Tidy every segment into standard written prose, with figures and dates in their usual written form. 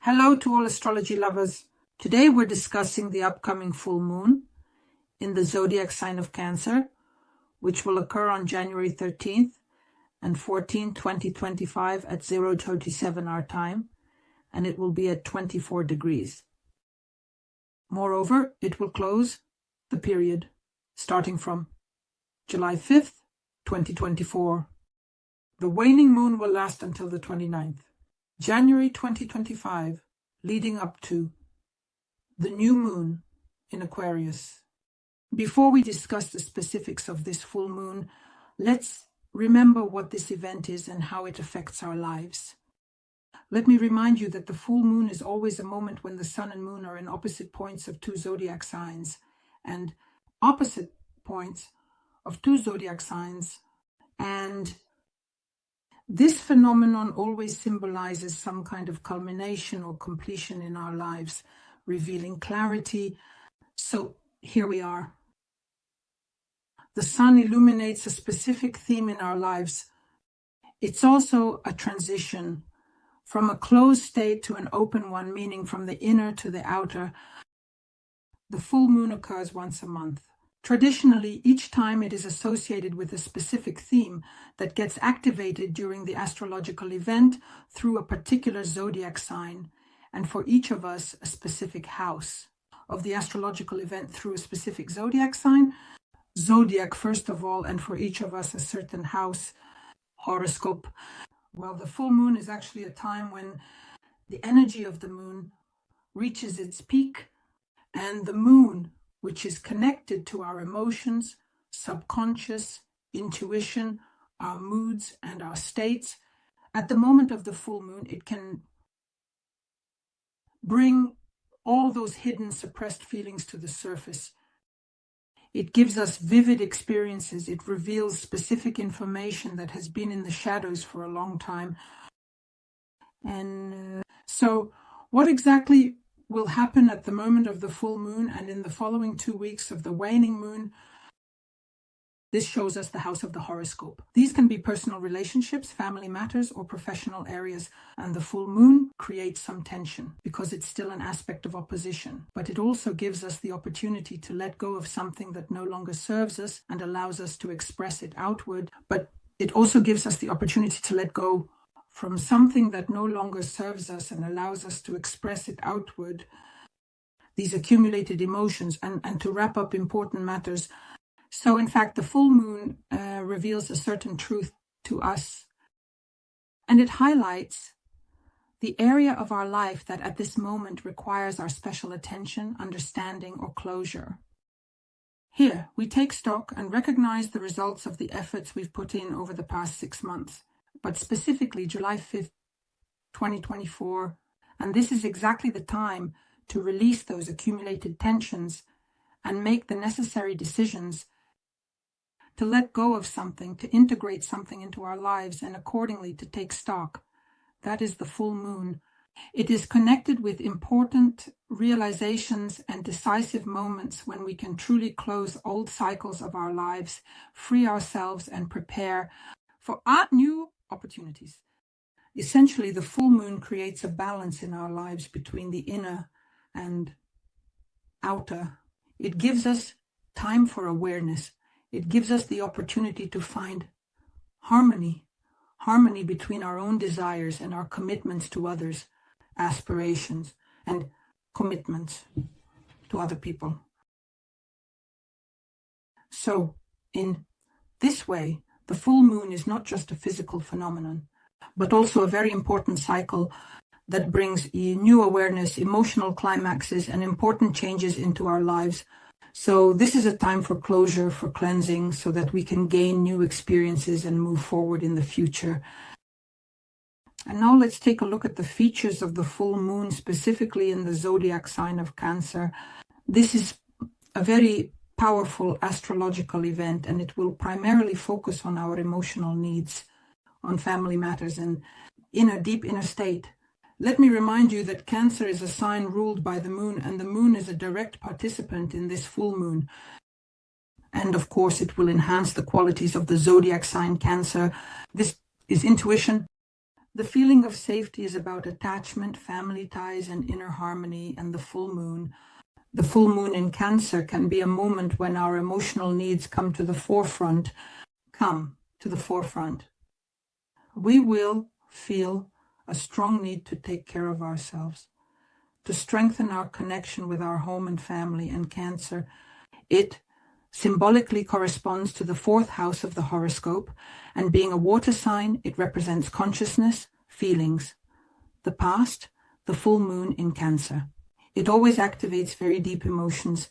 Hello to all astrology lovers. Today we're discussing the upcoming full moon in the zodiac sign of Cancer, which will occur on January 13th and 14th, 2025 at 0:37 our time, and it will be at 24 degrees. Moreover, it will close the period starting from July 5th, 2024. The waning moon will last until the 29th. January 2025, leading up to the new moon in Aquarius. Before we discuss the specifics of this full moon, let's remember what this event is and how it affects our lives. Let me remind you that the full moon is always a moment when the sun and moon are in opposite points of two zodiac signs, and opposite points of two zodiac signs, and this phenomenon always symbolizes some kind of culmination or completion in our lives, revealing clarity. So here we are. The sun illuminates a specific theme in our lives. It's also a transition from a closed state to an open one, meaning from the inner to the outer. The full moon occurs once a month. Traditionally, each time it is associated with a specific theme that gets activated during the astrological event through a particular zodiac sign, and for each of us, a specific house of the astrological event through a specific zodiac sign. Zodiac, first of all, and for each of us, a certain house, horoscope. Well, the full moon is actually a time when the energy of the moon reaches its peak, and the moon, which is connected to our emotions, subconscious, intuition, our moods, and our states. At the moment of the full moon, it can bring all those hidden, suppressed feelings to the surface. It gives us vivid experiences. It reveals specific information that has been in the shadows for a long time. And so what exactly will happen at the moment of the full moon and in the following 2 weeks of the waning moon? This shows us the house of the horoscope. These can be personal relationships, family matters, or professional areas. And the full moon creates some tension because it's still an aspect of opposition. But it also gives us the opportunity to let go of something that no longer serves us and allows us to express it outward. But it also gives us the opportunity to let go from something that no longer serves us and allows us to express it outward, these accumulated emotions, and to wrap up important matters. So in fact, the full moon reveals a certain truth to us, and it highlights the area of our life that at this moment requires our special attention, understanding, or closure. Here, we take stock and recognize the results of the efforts we've put in over the past 6 months. But specifically July 5th, 2024, and this is exactly the time to release those accumulated tensions and make the necessary decisions to let go of something, to integrate something into our lives, and accordingly to take stock. That is the full moon. It is connected with important realizations and decisive moments when we can truly close old cycles of our lives, free ourselves, and prepare for our new opportunities. Essentially, the full moon creates a balance in our lives between the inner and outer. It gives us time for awareness. It gives us the opportunity to find harmony between our own desires and our commitments to others, aspirations and commitments to other people. So, in this way, the full moon is not just a physical phenomenon, but also a very important cycle that brings new awareness, emotional climaxes, and important changes into our lives. So this is a time for closure, for cleansing, so that we can gain new experiences and move forward in the future. And now let's take a look at the features of the full moon, specifically in the zodiac sign of Cancer. This is a very powerful astrological event, and it will primarily focus on our emotional needs, on family matters, and deep inner state. Let me remind you that Cancer is a sign ruled by the moon, and the moon is a direct participant in this full moon. And of course, it will enhance the qualities of the zodiac sign Cancer. This is intuition, The feeling of safety is about attachment, family ties, and inner harmony, and the full moon. The full moon in Cancer can be a moment when our emotional needs come to the forefront. We will feel a strong need to take care of ourselves, to strengthen our connection with our home and family. And Cancer, it symbolically corresponds to the 4th house of the horoscope, and being a water sign, it represents consciousness, feelings, the past, the full moon in Cancer. It always activates very deep emotions.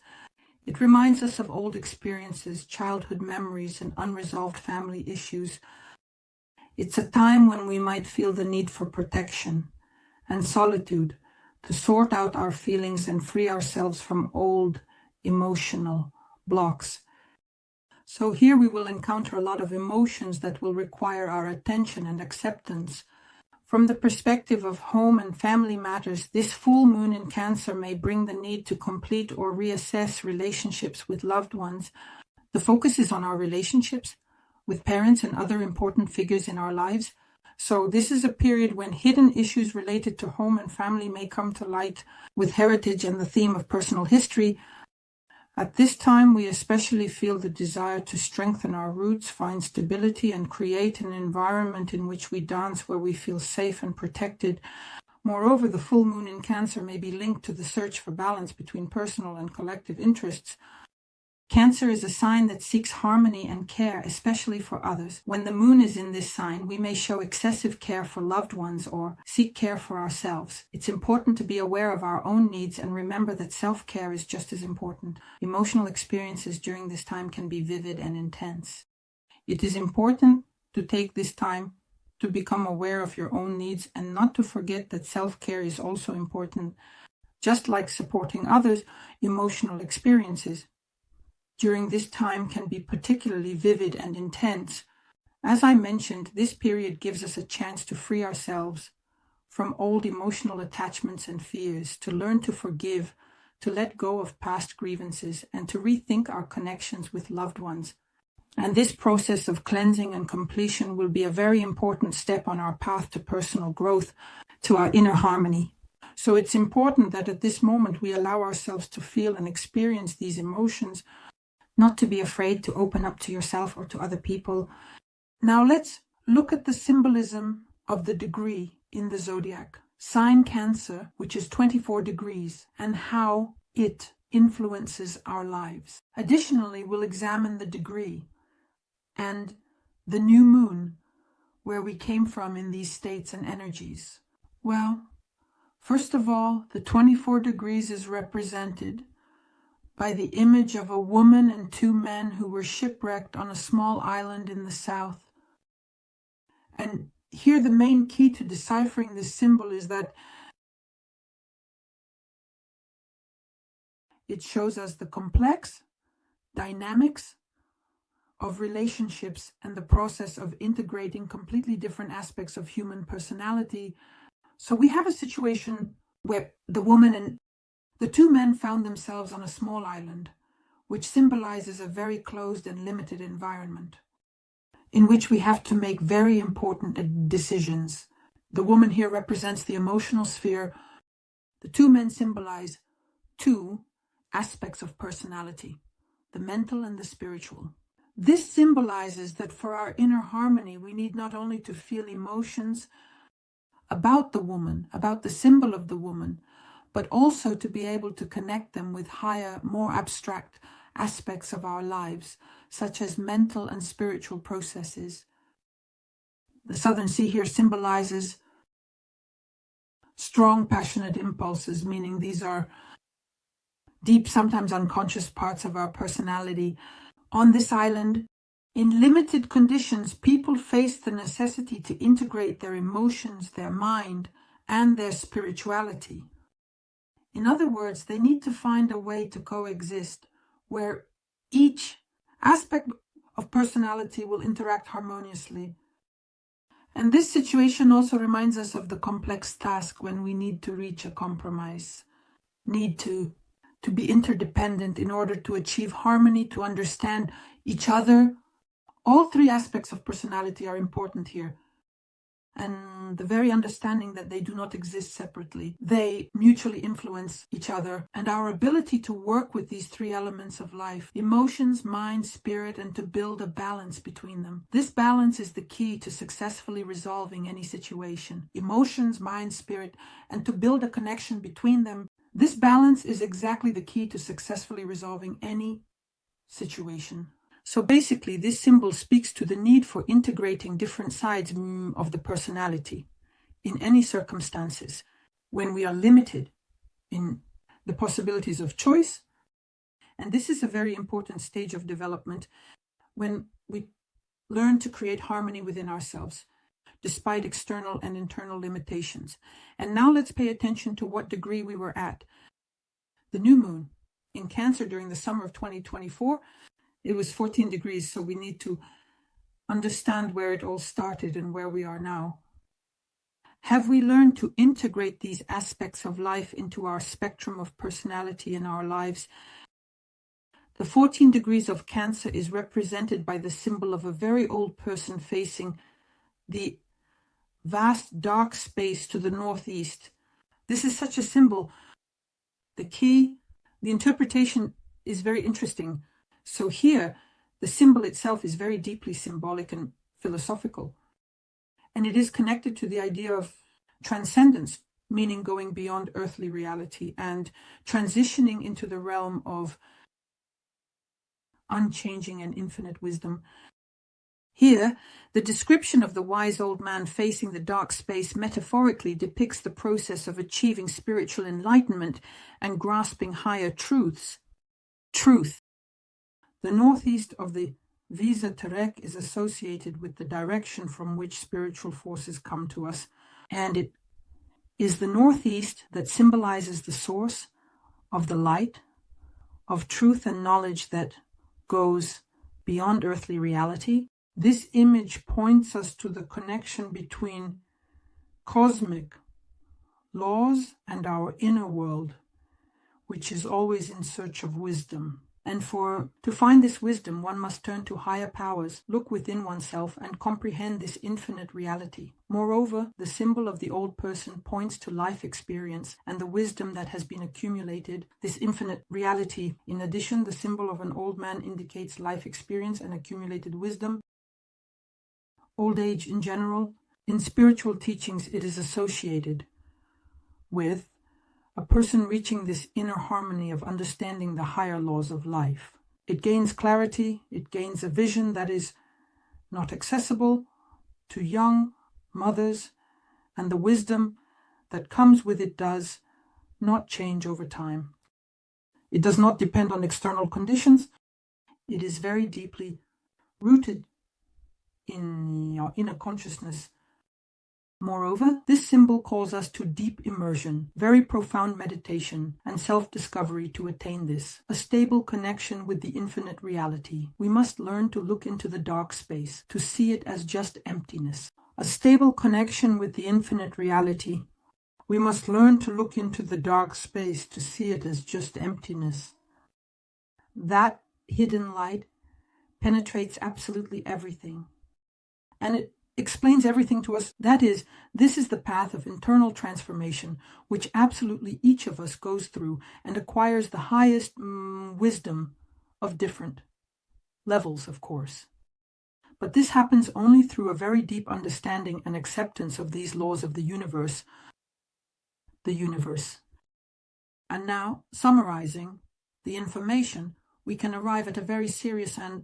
It reminds us of old experiences, childhood memories, and unresolved family issues. It's a time when we might feel the need for protection and solitude to sort out our feelings and free ourselves from old emotional blocks. So here we will encounter a lot of emotions that will require our attention and acceptance. From the perspective of home and family matters, this full moon in Cancer may bring the need to complete or reassess relationships with loved ones. The focus is on our relationships with parents and other important figures in our lives. So this is a period when hidden issues related to home and family may come to light, with heritage and the theme of personal history. At this time, we especially feel the desire to strengthen our roots, find stability, and create an environment in which we dance where we feel safe and protected. Moreover, the full moon in Cancer may be linked to the search for balance between personal and collective interests. Cancer is a sign that seeks harmony and care, especially for others. When the moon is in this sign, we may show excessive care for loved ones or seek care for ourselves. It's important to be aware of our own needs and remember that self-care is just as important. Emotional experiences during this time can be vivid and intense. It is important to take this time to become aware of your own needs and not to forget that self-care is also important. Just like supporting others, emotional experiences during this time can be particularly vivid and intense. As I mentioned, this period gives us a chance to free ourselves from old emotional attachments and fears, to learn to forgive, to let go of past grievances, and to rethink our connections with loved ones. And this process of cleansing and completion will be a very important step on our path to personal growth, to our inner harmony. So it's important that at this moment we allow ourselves to feel and experience these emotions, not to be afraid to open up to yourself or to other people. Now let's look at the symbolism of the degree in the zodiac. Sign Cancer, which is 24 degrees, and how it influences our lives. Additionally, we'll examine the degree and the new moon, where we came from in these states and energies. Well, first of all, the 24 degrees is represented by the image of a woman and 2 men who were shipwrecked on a small island in the south. And here the main key to deciphering this symbol is that it shows us the complex dynamics of relationships and the process of integrating completely different aspects of human personality. So we have a situation where the woman and the 2 men found themselves on a small island, which symbolizes a very closed and limited environment, in which we have to make very important decisions. The woman here represents the emotional sphere. The 2 men symbolize 2 aspects of personality, the mental and the spiritual. This symbolizes that for our inner harmony, we need not only to feel emotions about the woman, about the symbol of the woman, but also to be able to connect them with higher, more abstract aspects of our lives, such as mental and spiritual processes. The Southern Sea here symbolizes strong, passionate impulses, meaning these are deep, sometimes unconscious parts of our personality. On this island, in limited conditions, people face the necessity to integrate their emotions, their mind, and their spirituality. In other words, they need to find a way to coexist where each aspect of personality will interact harmoniously. And this situation also reminds us of the complex task when we need to reach a compromise, need to be interdependent in order to achieve harmony, to understand each other. All 3 aspects of personality are important here. and the very understanding that they do not exist separately. They mutually influence each other, and our ability to work with these three elements of life, emotions, mind, spirit, and to build a balance between them. This balance is the key to successfully resolving any situation. Emotions, mind, spirit, and to build a connection between them. This balance is exactly the key to successfully resolving any situation. So basically, this symbol speaks to the need for integrating different sides of the personality in any circumstances when we are limited in the possibilities of choice. And this is a very important stage of development when we learn to create harmony within ourselves, despite external and internal limitations. And now let's pay attention to what degree we were at. The new moon in Cancer during the summer of 2024, it was 14 degrees, so we need to understand where it all started and where we are now. Have we learned to integrate these aspects of life into our spectrum of personality in our lives? The 14 degrees of Cancer is represented by the symbol of a very old person facing the vast dark space to the northeast. This is such a symbol. The interpretation is very interesting. So here, the symbol itself is very deeply symbolic and philosophical. And it is connected to the idea of transcendence, meaning going beyond earthly reality and transitioning into the realm of unchanging and infinite wisdom. Here, the description of the wise old man facing the dark space metaphorically depicts the process of achieving spiritual enlightenment and grasping higher truths. Truth. The northeast of the Visa Terek is associated with the direction from which spiritual forces come to us, and it is the northeast that symbolizes the source of the light, of truth and knowledge that goes beyond earthly reality. This image points us to the connection between cosmic laws and our inner world, which is always in search of wisdom. And to find this wisdom, one must turn to higher powers, look within oneself, and comprehend this infinite reality. Moreover, the symbol of the old person points to life experience and the wisdom that has been accumulated, this infinite reality. In addition, the symbol of an old man indicates life experience and accumulated wisdom. Old age in general, in spiritual teachings, it is associated with a person reaching this inner harmony of understanding the higher laws of life. It gains clarity, it gains a vision that is not accessible to young mothers, and the wisdom that comes with it does not change over time. It does not depend on external conditions. It is very deeply rooted in your inner consciousness. Moreover, this symbol calls us to deep immersion, very profound meditation, and self-discovery to attain this, a stable connection with the infinite reality. We must learn to look into the dark space, to see it as just emptiness. A stable connection with the infinite reality. We must learn to look into the dark space, to see it as just emptiness. That hidden light penetrates absolutely everything, and it explains everything to us. That is, this is the path of internal transformation, which absolutely each of us goes through and acquires the highest wisdom of different levels, of course. But this happens only through a very deep understanding and acceptance of these laws of the universe. And now, summarizing the information, we can arrive at a very serious and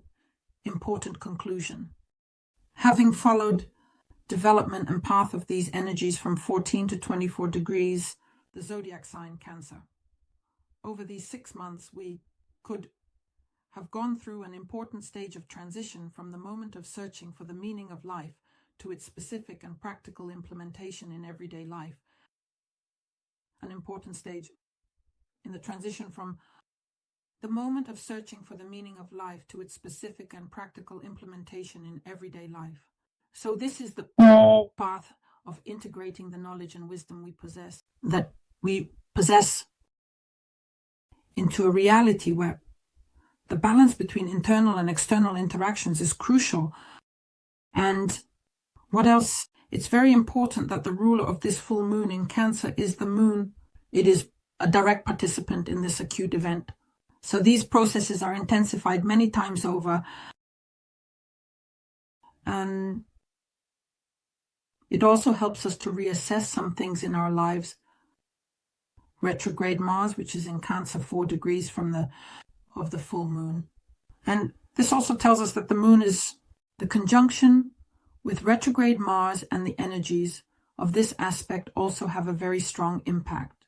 important conclusion. Having followed development and path of these energies from 14 to 24 degrees, the zodiac sign Cancer. Over these 6 months, we could have gone through an important stage of transition from the moment of searching for the meaning of life to its specific and practical implementation in everyday life. An important stage in the transition from the moment of searching for the meaning of life to its specific and practical implementation in everyday life. So this is the path of integrating the knowledge and wisdom we possess into a reality where the balance between internal and external interactions is crucial. And what else It's very important that the ruler of this full moon in Cancer is the moon. It is a direct participant in this acute event. So these processes are intensified many times over. And it also helps us to reassess some things in our lives. Retrograde Mars, which is in Cancer 4 degrees from the full moon. And this also tells us that the moon is the conjunction with retrograde Mars, and the energies of this aspect also have a very strong impact.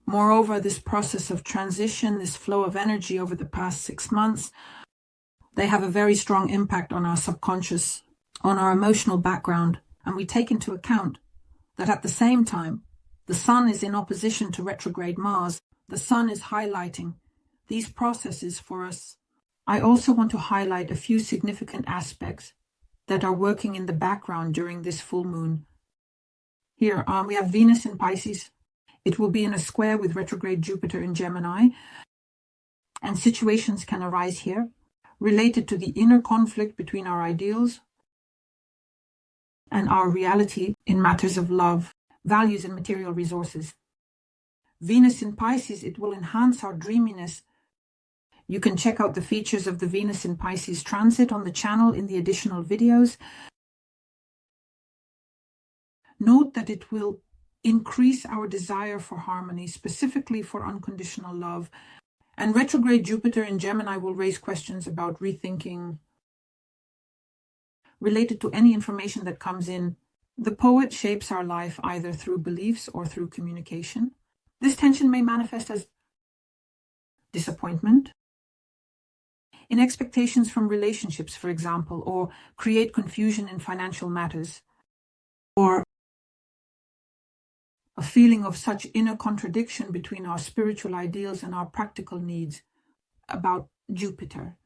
Moreover, this process of transition, this flow of energy over the past 6 months, they have a very strong impact on our subconscious, on our emotional background. And we take into account that at the same time, the Sun is in opposition to retrograde Mars. The Sun is highlighting these processes for us. I also want to highlight a few significant aspects that are working in the background during this full moon. Here we have Venus in Pisces. It will be in a square with retrograde Jupiter in Gemini. And situations can arise here related to the inner conflict between our ideals and our reality in matters of love, values, and material resources. Venus in Pisces, it will enhance our dreaminess. You can check out the features of the Venus in Pisces transit on the channel in the additional videos. Note that it will increase our desire for harmony, specifically for unconditional love. And retrograde Jupiter in Gemini will raise questions about rethinking related to any information that comes in. The poet shapes our life either through beliefs or through communication. This tension may manifest as disappointment in expectations from relationships, for example, or create confusion in financial matters, or a feeling of such inner contradiction between our spiritual ideals and our practical needs about Jupiter.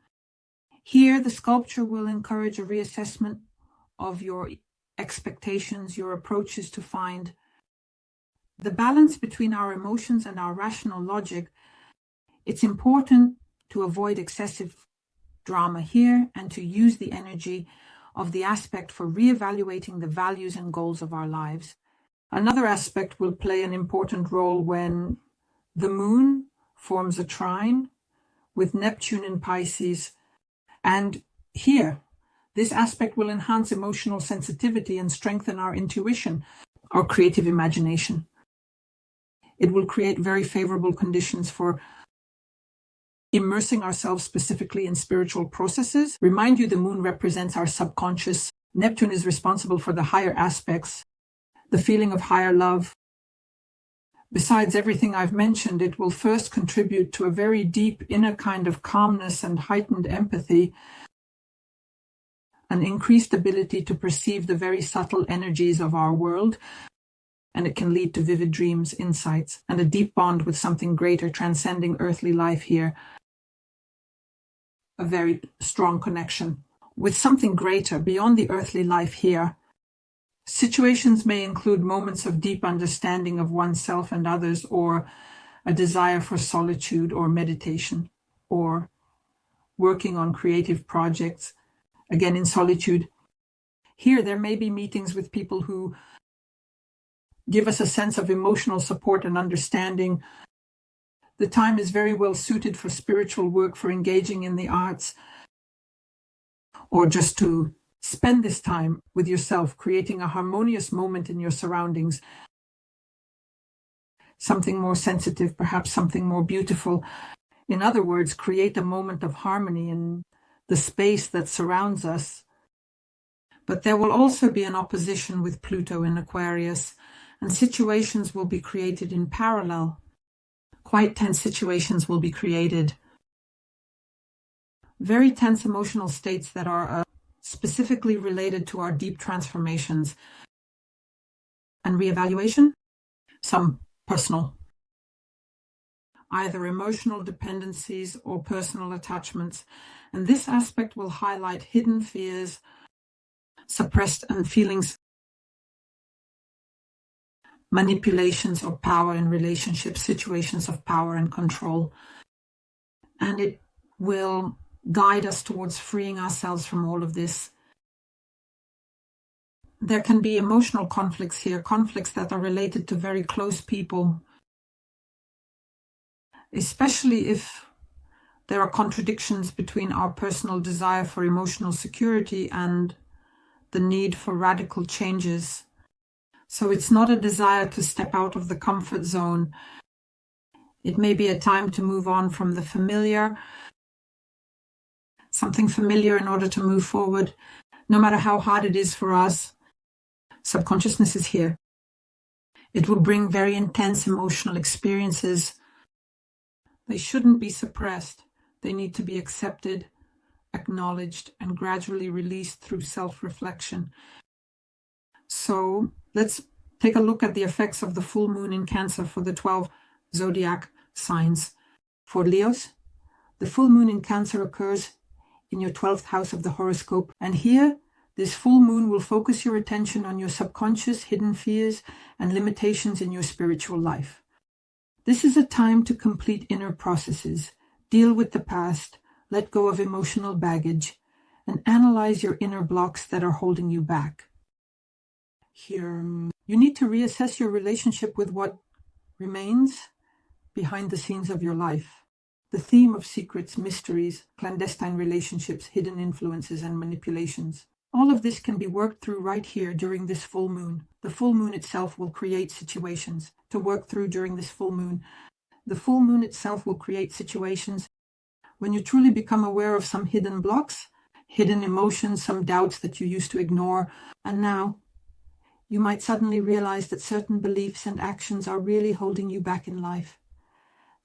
Here, the sculpture will encourage a reassessment of your expectations, your approaches to find the balance between our emotions and our rational logic. It's important to avoid excessive drama here and to use the energy of the aspect for reevaluating the values and goals of our lives. Another aspect will play an important role when the moon forms a trine with Neptune in Pisces. And here, this aspect will enhance emotional sensitivity and strengthen our intuition, our creative imagination. It will create very favorable conditions for immersing ourselves specifically in spiritual processes. Remind you, the moon represents our subconscious. Neptune is responsible for the higher aspects, the feeling of higher love. Besides everything I've mentioned, it will first contribute to a very deep inner kind of calmness and heightened empathy, an increased ability to perceive the very subtle energies of our world, and it can lead to vivid dreams, insights, and a deep bond with something greater, transcending earthly life here. A very strong connection with something greater beyond the earthly life here. Situations may include moments of deep understanding of oneself and others, or a desire for solitude or meditation, or working on creative projects, again in solitude. Here, there may be meetings with people who give us a sense of emotional support and understanding. The time is very well suited for spiritual work, for engaging in the arts, or just to spend this time with yourself, creating a harmonious moment in your surroundings. Something more sensitive, perhaps something more beautiful. In other words, create a moment of harmony in the space that surrounds us. But there will also be an opposition with Pluto in Aquarius, and situations will be created in parallel. Quite tense situations will be created. Very tense emotional states that are specifically related to our deep transformations and reevaluation. Some personal, either emotional dependencies or personal attachments. And this aspect will highlight hidden fears, suppressed feelings, manipulations or power in relationships, situations of power and control. And it will guide us towards freeing ourselves from all of this. There can be emotional conflicts here, conflicts that are related to very close people, especially if there are contradictions between our personal desire for emotional security and the need for radical changes. So it's not a desire to step out of the comfort zone. It may be a time to move on from the familiar, something familiar in order to move forward. No matter how hard it is for us, subconsciousness is here. It will bring very intense emotional experiences. They shouldn't be suppressed. They need to be accepted, acknowledged, and gradually released through self-reflection. So let's take a look at the effects of the full moon in Cancer for the 12 zodiac signs. For Leos, the full moon in Cancer occurs in your 12th house of the horoscope. And here, this full moon will focus your attention on your subconscious, hidden fears, and limitations in your spiritual life. This is a time to complete inner processes, deal with the past, let go of emotional baggage, and analyze your inner blocks that are holding you back. Here, you need to reassess your relationship with what remains behind the scenes of your life. The theme of secrets, mysteries, clandestine relationships, hidden influences, and manipulations. All of this can be worked through right here during this full moon. The full moon itself will create situations to work through during this full moon. The full moon itself will create situations when you truly become aware of some hidden blocks, hidden emotions, some doubts that you used to ignore. And now you might suddenly realize that certain beliefs and actions are really holding you back in life.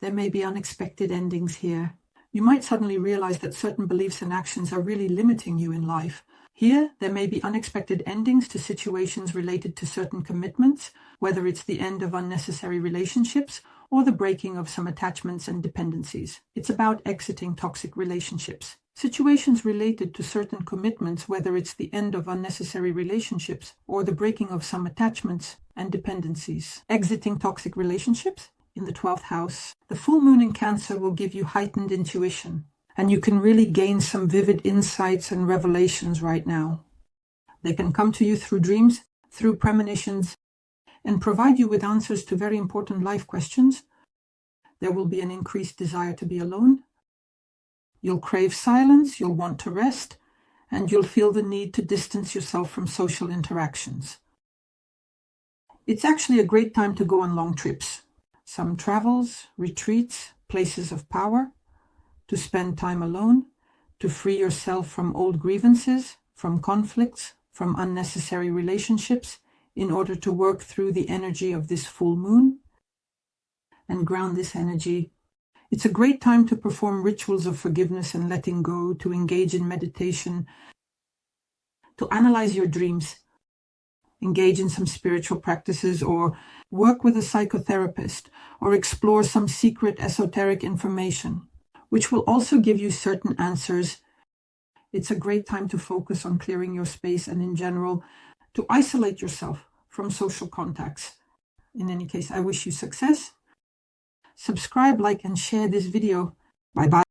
There may be unexpected endings here. You might suddenly realize that certain beliefs and actions are really limiting you in life. Here, there may be unexpected endings to situations related to certain commitments, whether it's the end of unnecessary relationships or the breaking of some attachments and dependencies. It's about exiting toxic relationships. Situations related to certain commitments, whether it's the end of unnecessary relationships or the breaking of some attachments and dependencies. Exiting toxic relationships in the 12th house. The full moon in Cancer will give you heightened intuition, and you can really gain some vivid insights and revelations right now. They can come to you through dreams, through premonitions, and provide you with answers to very important life questions. There will be an increased desire to be alone. You'll crave silence, you'll want to rest, and you'll feel the need to distance yourself from social interactions. It's actually a great time to go on long trips. Some travels, retreats, places of power, to spend time alone, to free yourself from old grievances, from conflicts, from unnecessary relationships, in order to work through the energy of this full moon and ground this energy. It's a great time to perform rituals of forgiveness and letting go, to engage in meditation, to analyze your dreams, engage in some spiritual practices, or work with a psychotherapist, or explore some secret esoteric information, which will also give you certain answers. It's a great time to focus on clearing your space and, in general, to isolate yourself from social contacts. In any case, I wish you success. Subscribe, like, and share this video. Bye-bye.